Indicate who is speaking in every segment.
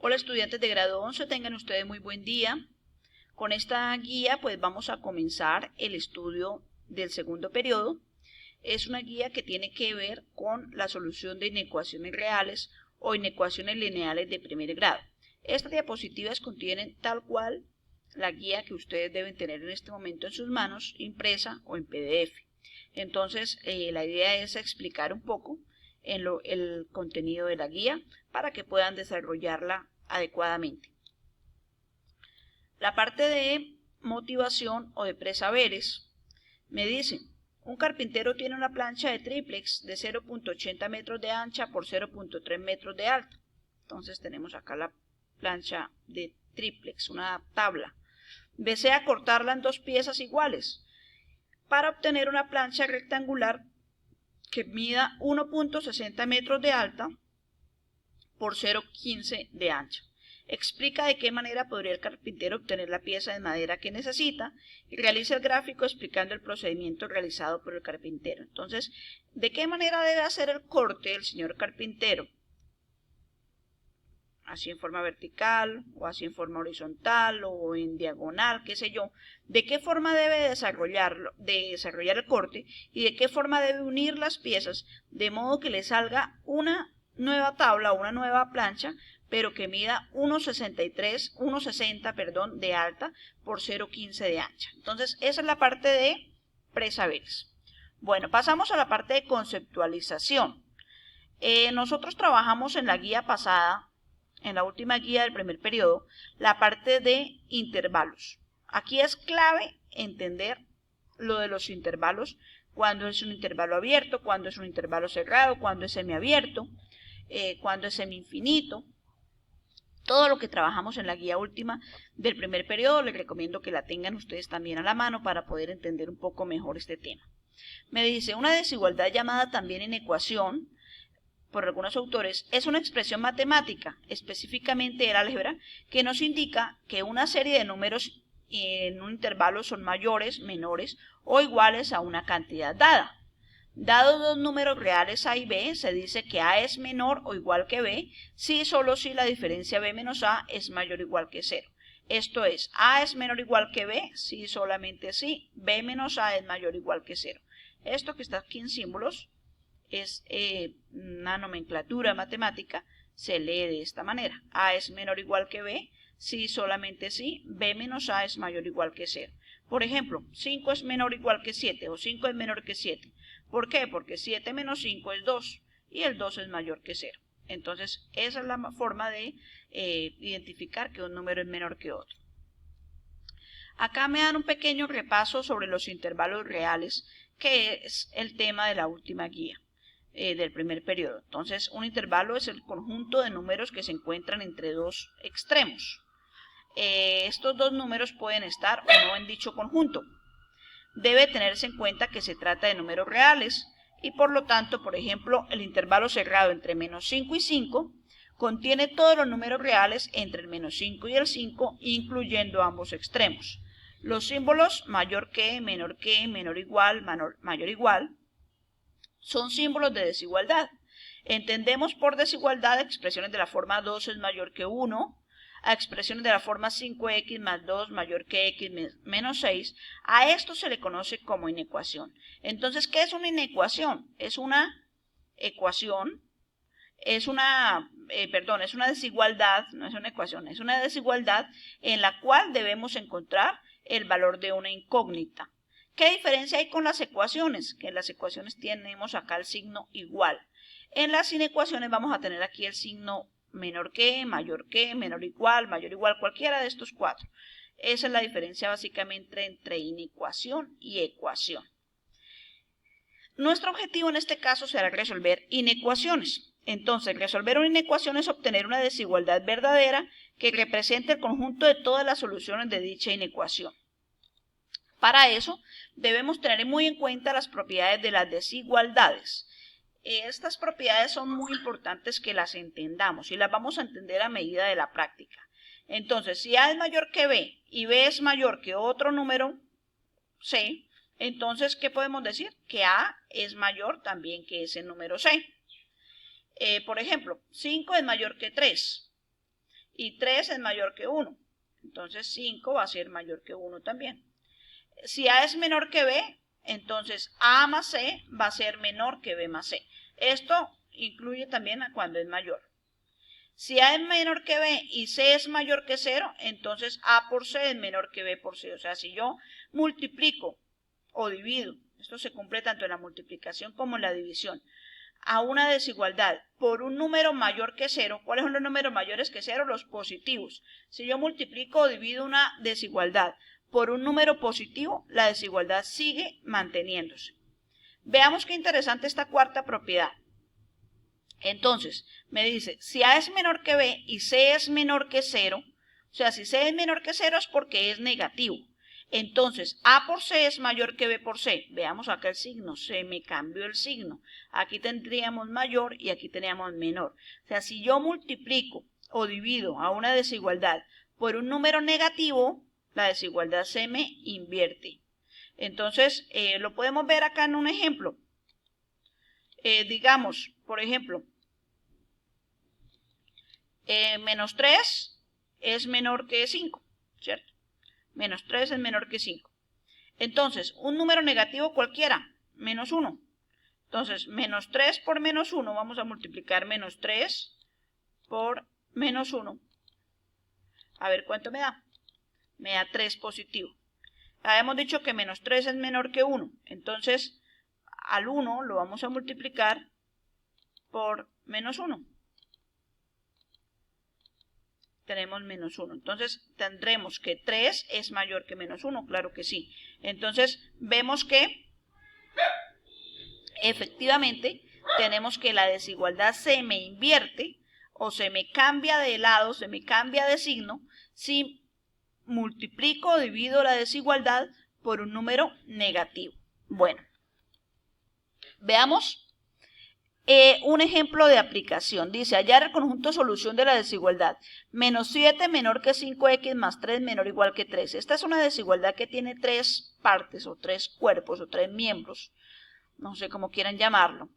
Speaker 1: Hola estudiantes de grado 11, tengan ustedes muy buen día. Con esta guía pues vamos a comenzar el estudio del segundo periodo. Es una guía que tiene que ver con la solución de inecuaciones reales o inecuaciones lineales de primer grado. Estas diapositivas contienen tal cual la guía que ustedes deben tener en este momento en sus manos, impresa o en PDF. Entonces la idea es explicar un poco el contenido de la guía para que puedan desarrollarla adecuadamente. La parte de motivación o de presaberes me dice: un carpintero tiene una plancha de triplex de 0.80 metros de ancha por 0.3 metros de alto. Entonces tenemos acá la plancha de triplex, una tabla. Desea cortarla en dos piezas iguales para obtener una plancha rectangular que mida 1.60 metros de alta por 0.15 de ancha. Explica de qué manera podría el carpintero obtener la pieza de madera que necesita y realiza el gráfico explicando el procedimiento realizado por el carpintero. Entonces, ¿de qué manera debe hacer el corte el señor carpintero? Así en forma vertical, o así en forma horizontal, o en diagonal, qué sé yo. ¿De qué forma debe desarrollar el corte y de qué forma debe unir las piezas de modo que le salga una nueva tabla o una nueva plancha, pero que mida 1.60 de alta por 0.15 de ancha? Entonces, esa es la parte de presaberes. Bueno, pasamos a la parte de conceptualización. Nosotros trabajamos en la guía pasada, en la última guía del primer periodo, la parte de intervalos. Aquí es clave entender lo de los intervalos, cuándo es un intervalo abierto, cuándo es un intervalo cerrado, cuándo es semiabierto, cuándo es semi-infinito. Todo lo que trabajamos en la guía última del primer periodo, les recomiendo que la tengan ustedes también a la mano para poder entender un poco mejor este tema. Me dice: una desigualdad llamada también inecuación por algunos autores, es una expresión matemática, específicamente el álgebra, que nos indica que una serie de números en un intervalo son mayores, menores o iguales a una cantidad dada. Dados dos números reales A y B, se dice que A es menor o igual que B si y solo si la diferencia B menos A es mayor o igual que 0. Esto es, A es menor o igual que B si y solamente si B menos A es mayor o igual que 0. Esto que está aquí en símbolos es una nomenclatura matemática, se lee de esta manera: A es menor o igual que B si solamente si B menos A es mayor o igual que 0. Por ejemplo, 5 es menor o igual que 7 o 5 es menor que 7. ¿Por qué? Porque 7 menos 5 es 2 y el 2 es mayor que 0. Entonces, esa es la forma de identificar que un número es menor que otro. Acá me dan un pequeño repaso sobre los intervalos reales, que es el tema de la última guía del primer periodo. Entonces, un intervalo es el conjunto de números que se encuentran entre dos extremos. Estos dos números pueden estar o no en dicho conjunto. Debe tenerse en cuenta que se trata de números reales y por lo tanto, por ejemplo, el intervalo cerrado entre menos 5 y 5 contiene todos los números reales entre el menos 5 y el 5, incluyendo ambos extremos. Los símbolos mayor que, menor igual, mayor igual, son símbolos de desigualdad. Entendemos por desigualdad expresiones de la forma 2 es mayor que 1, a expresiones de la forma 5x más 2 mayor que x menos 6. A esto se le conoce como inecuación. Entonces, ¿qué es una inecuación? Es una ecuación, es una desigualdad, no es una ecuación, es una desigualdad en la cual debemos encontrar el valor de una incógnita. ¿Qué diferencia hay con las ecuaciones? Que en las ecuaciones tenemos acá el signo igual. En las inecuaciones vamos a tener aquí el signo menor que, menor igual, mayor igual, cualquiera de estos cuatro. Esa es la diferencia básicamente entre inecuación y ecuación. Nuestro objetivo en este caso será resolver inecuaciones. Entonces, resolver una inecuación es obtener una desigualdad verdadera que represente el conjunto de todas las soluciones de dicha inecuación. Para eso, debemos tener muy en cuenta las propiedades de las desigualdades. Estas propiedades son muy importantes que las entendamos y las vamos a entender a medida de la práctica. Entonces, si A es mayor que B y B es mayor que otro número C, entonces, ¿qué podemos decir? Que A es mayor también que ese número C. Por ejemplo, 5 es mayor que 3 y 3 es mayor que 1. Entonces 5 va a ser mayor que 1 también. Si A es menor que B, entonces A más C va a ser menor que B más C. Esto incluye también a cuando es mayor. Si A es menor que B y C es mayor que 0, entonces A por C es menor que B por C. O sea, si yo multiplico o divido, esto se cumple tanto en la multiplicación como en la división, a una desigualdad por un número mayor que 0, ¿cuáles son los números mayores que 0? Los positivos. Si yo multiplico o divido una desigualdad por un número positivo, la desigualdad sigue manteniéndose. Veamos qué interesante esta cuarta propiedad. Entonces, me dice, si A es menor que B y C es menor que 0, o sea, si C es menor que 0 es porque es negativo. Entonces, A por C es mayor que B por C. Veamos acá el signo, se me cambió el signo. Aquí tendríamos mayor y aquí teníamos menor. O sea, si yo multiplico o divido a una desigualdad por un número negativo, la desigualdad se me invierte. Entonces, lo podemos ver acá en un ejemplo. Digamos, por ejemplo, menos 3 es menor que 5, ¿cierto? Menos 3 es menor que 5. Entonces, un número negativo cualquiera, menos 1. Entonces, menos 3 por menos 1, vamos a multiplicar menos 3 por menos 1. A ver cuánto me da. Me da 3 positivo. Habíamos dicho que menos 3 es menor que 1. Entonces, al 1 lo vamos a multiplicar por menos 1. Tenemos menos 1. Entonces tendremos que 3 es mayor que menos 1, claro que sí. Entonces vemos que efectivamente tenemos que la desigualdad se me invierte o se me cambia de lado, se me cambia de signo si multiplico o divido la desigualdad por un número negativo. Bueno, veamos un ejemplo de aplicación. Dice, hallar el conjunto solución de la desigualdad. Menos 7 menor que 5x más 3 menor o igual que 3. Esta es una desigualdad que tiene 3 partes o 3 cuerpos o 3 miembros. No sé cómo quieran llamarlo.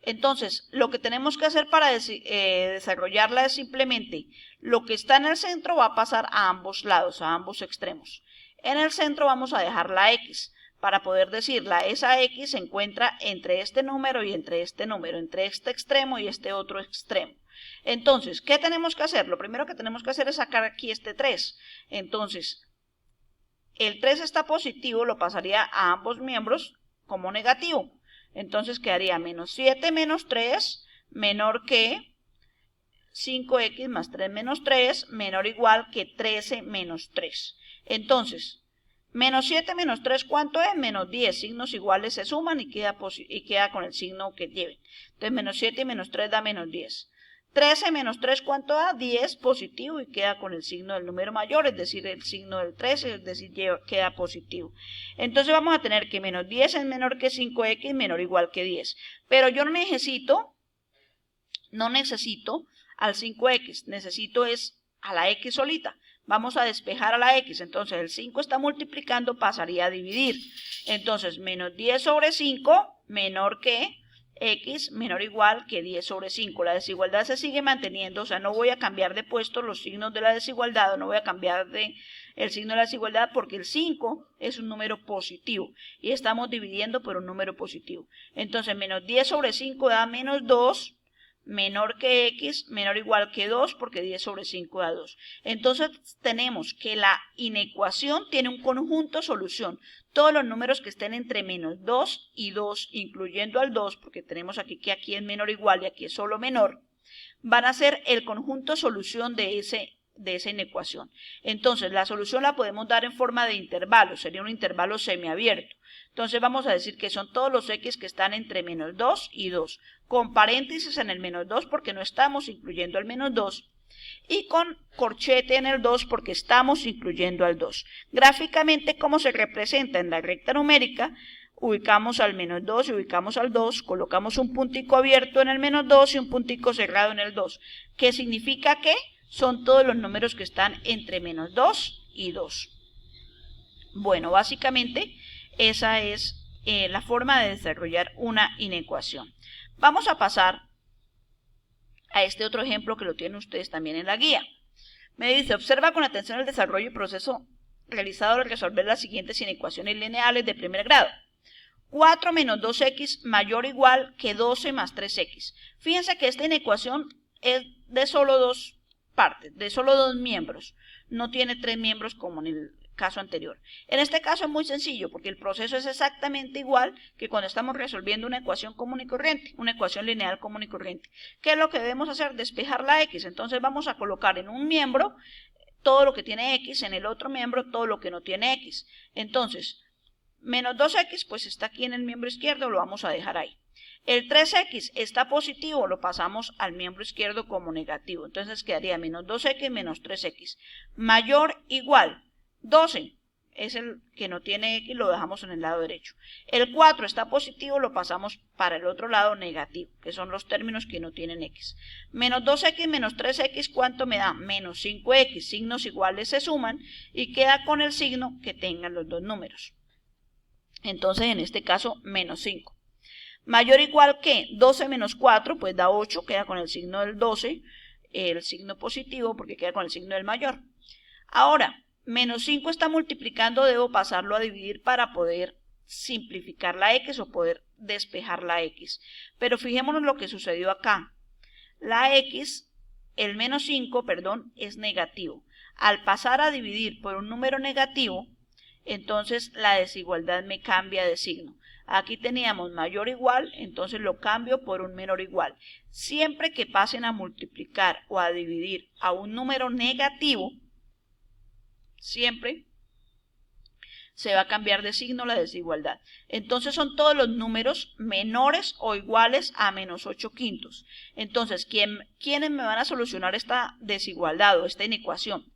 Speaker 1: Entonces, lo que tenemos que hacer para desarrollarla es simplemente lo que está en el centro va a pasar a ambos lados, a ambos extremos. En el centro vamos a dejar la x. Para poder decirla, esa x se encuentra entre este número y entre este número, entre este extremo y este otro extremo. Entonces, ¿qué tenemos que hacer? Lo primero que tenemos que hacer es sacar aquí este 3. Entonces, el 3 está positivo, lo pasaría a ambos miembros como negativo. Entonces quedaría menos 7 menos 3 menor que 5x más 3 menos 3 menor o igual que 13 menos 3. Entonces, menos 7 menos 3, ¿cuánto es? Menos 10. Signos iguales se suman y queda con el signo que lleven. Entonces, menos 7 y menos 3 da menos 10. 13 menos 3, ¿cuánto da? 10 positivo y queda con el signo del número mayor, es decir, el signo del 13, es decir, queda positivo. Entonces, vamos a tener que menos 10 es menor que 5x menor o igual que 10. Pero yo no necesito al 5x, necesito es a la x solita. Vamos a despejar a la x, entonces el 5 está multiplicando, pasaría a dividir. Entonces, menos 10 sobre 5 menor que x menor o igual que 10 sobre 5. La desigualdad se sigue manteniendo, o sea, no voy a cambiar de puesto los signos de la desigualdad, o no voy a cambiar el signo de la desigualdad porque el 5 es un número positivo y estamos dividiendo por un número positivo. Entonces, menos 10 sobre 5 da menos 2. Menor que x, menor o igual que 2, porque 10 sobre 5 da 2. Entonces tenemos que la inecuación tiene un conjunto solución. Todos los números que estén entre menos 2 y 2, incluyendo al 2, porque tenemos aquí que aquí es menor o igual y aquí es solo menor, van a ser el conjunto solución de esa inecuación. Entonces la solución la podemos dar en forma de intervalo, sería un intervalo semiabierto. Entonces vamos a decir que son todos los x que están entre menos 2 y 2, con paréntesis en el menos 2 porque no estamos incluyendo el menos 2, y con corchete en el 2 porque estamos incluyendo al 2. Gráficamente, ¿cómo se representa? En la recta numérica, ubicamos al menos 2 y ubicamos al 2, colocamos un puntico abierto en el menos 2 y un puntico cerrado en el 2, que significa que son todos los números que están entre menos 2 y 2. Bueno, básicamente esa es la forma de desarrollar una inecuación. Vamos a pasar a este otro ejemplo que lo tienen ustedes también en la guía. Me dice, observa con atención el desarrollo y proceso realizado al resolver las siguientes inecuaciones lineales de primer grado. 4 menos 2x mayor o igual que 12 más 3x. Fíjense que esta inecuación es de solo dos partes, de solo dos miembros. No tiene tres miembros como en el caso anterior. En este caso es muy sencillo porque el proceso es exactamente igual que cuando estamos resolviendo una ecuación común y corriente, una ecuación lineal común y corriente. ¿Qué es lo que debemos hacer? Despejar la x. Entonces vamos a colocar en un miembro todo lo que tiene x, en el otro miembro todo lo que no tiene x. Entonces, menos 2x, pues está aquí en el miembro izquierdo, lo vamos a dejar ahí. El 3x está positivo, lo pasamos al miembro izquierdo como negativo. Entonces quedaría menos 2x menos 3x. Mayor o igual 12. Es el que no tiene x, lo dejamos en el lado derecho. El 4 está positivo, lo pasamos para el otro lado negativo, que son los términos que no tienen x. Menos 2x menos 3x, ¿cuánto me da? Menos 5x. Signos iguales se suman y queda con el signo que tengan los dos números. Entonces, en este caso, menos 5. Mayor o igual que 12 menos 4, pues da 8, queda con el signo del 12, el signo positivo porque queda con el signo del mayor. Ahora, menos 5 está multiplicando, debo pasarlo a dividir para poder simplificar la x o poder despejar la x. Pero fijémonos lo que sucedió acá. La x, el menos 5, perdón, es negativo. Al pasar a dividir por un número negativo, entonces la desigualdad me cambia de signo. Aquí teníamos mayor o igual, entonces lo cambio por un menor o igual. Siempre que pasen a multiplicar o a dividir a un número negativo, siempre se va a cambiar de signo la desigualdad. Entonces son todos los números menores o iguales a menos 8 quintos. Entonces, ¿quiénes me van a solucionar esta desigualdad o esta inecuación?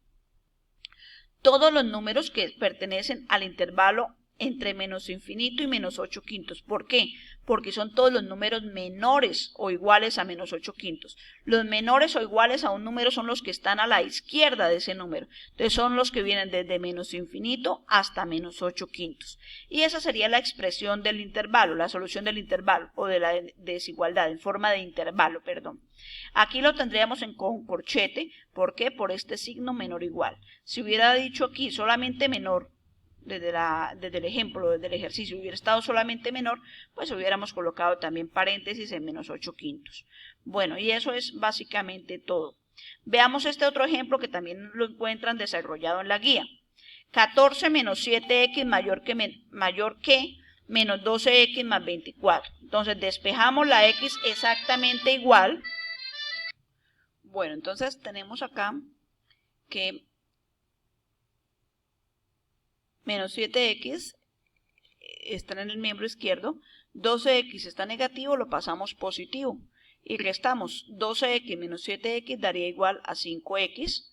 Speaker 1: Todos los números que pertenecen al intervalo entre menos infinito y menos 8 quintos. ¿Por qué? Porque son todos los números menores o iguales a menos 8 quintos. Los menores o iguales a un número son los que están a la izquierda de ese número. Entonces son los que vienen desde menos infinito hasta menos 8 quintos. Y esa sería la expresión del intervalo, la solución del intervalo o de la desigualdad en forma de intervalo, perdón. Aquí lo tendríamos con corchete. ¿Por qué? Por este signo menor o igual. Si hubiera dicho aquí solamente menor, desde el ejemplo, desde el ejercicio, hubiera estado solamente menor, pues hubiéramos colocado también paréntesis en menos 8 quintos. Bueno, y eso es básicamente todo. Veamos este otro ejemplo que también lo encuentran desarrollado en la guía. 14 menos 7x mayor que menos 12x más 24. Entonces despejamos la x exactamente igual. Bueno, entonces tenemos acá que menos 7x está en el miembro izquierdo, 12x está negativo, lo pasamos positivo y restamos 12x menos 7x daría igual a 5x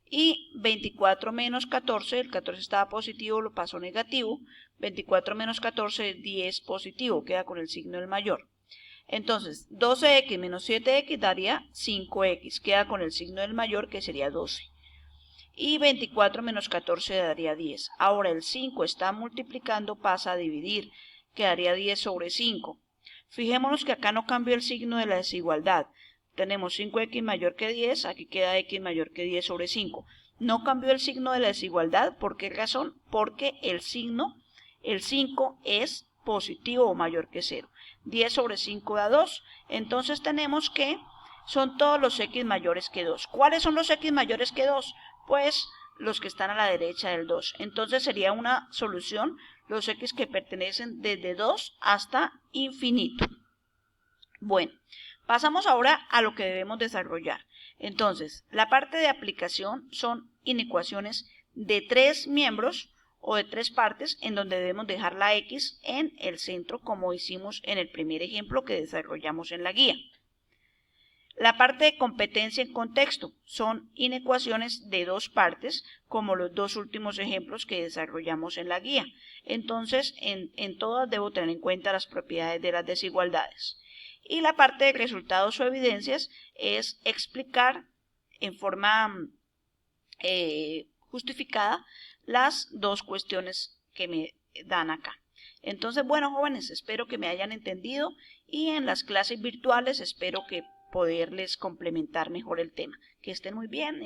Speaker 1: y 24 menos 14, el 14 estaba positivo, lo paso negativo, 24 menos 14 es 10 positivo, queda con el signo del mayor. Entonces 12x menos 7x daría 5x, queda con el signo del mayor que sería 12. Y 24 menos 14 daría 10. Ahora el 5 está multiplicando, pasa a dividir, quedaría 10 sobre 5. Fijémonos que acá no cambió el signo de la desigualdad. Tenemos 5x mayor que 10, aquí queda x mayor que 10 sobre 5. No cambió el signo de la desigualdad, ¿por qué razón? Porque el 5 es positivo o mayor que 0. 10 sobre 5 da 2. Entonces tenemos que son todos los x mayores que 2. ¿Cuáles son los x mayores que 2? Pues los que están a la derecha del 2. Entonces sería una solución los x que pertenecen desde 2 hasta infinito. Bueno, pasamos ahora a lo que debemos desarrollar. Entonces, la parte de aplicación son inecuaciones de 3 miembros o de 3 partes en donde debemos dejar la x en el centro como hicimos en el primer ejemplo que desarrollamos en la guía. La parte de competencia en contexto son inecuaciones de 2 partes, como los 2 últimos ejemplos que desarrollamos en la guía. Entonces, en todas debo tener en cuenta las propiedades de las desigualdades. Y la parte de resultados o evidencias es explicar en forma justificada las 2 cuestiones que me dan acá. Entonces, bueno, jóvenes, espero que me hayan entendido y en las clases virtuales espero que poderles complementar mejor el tema. Que estén muy bien.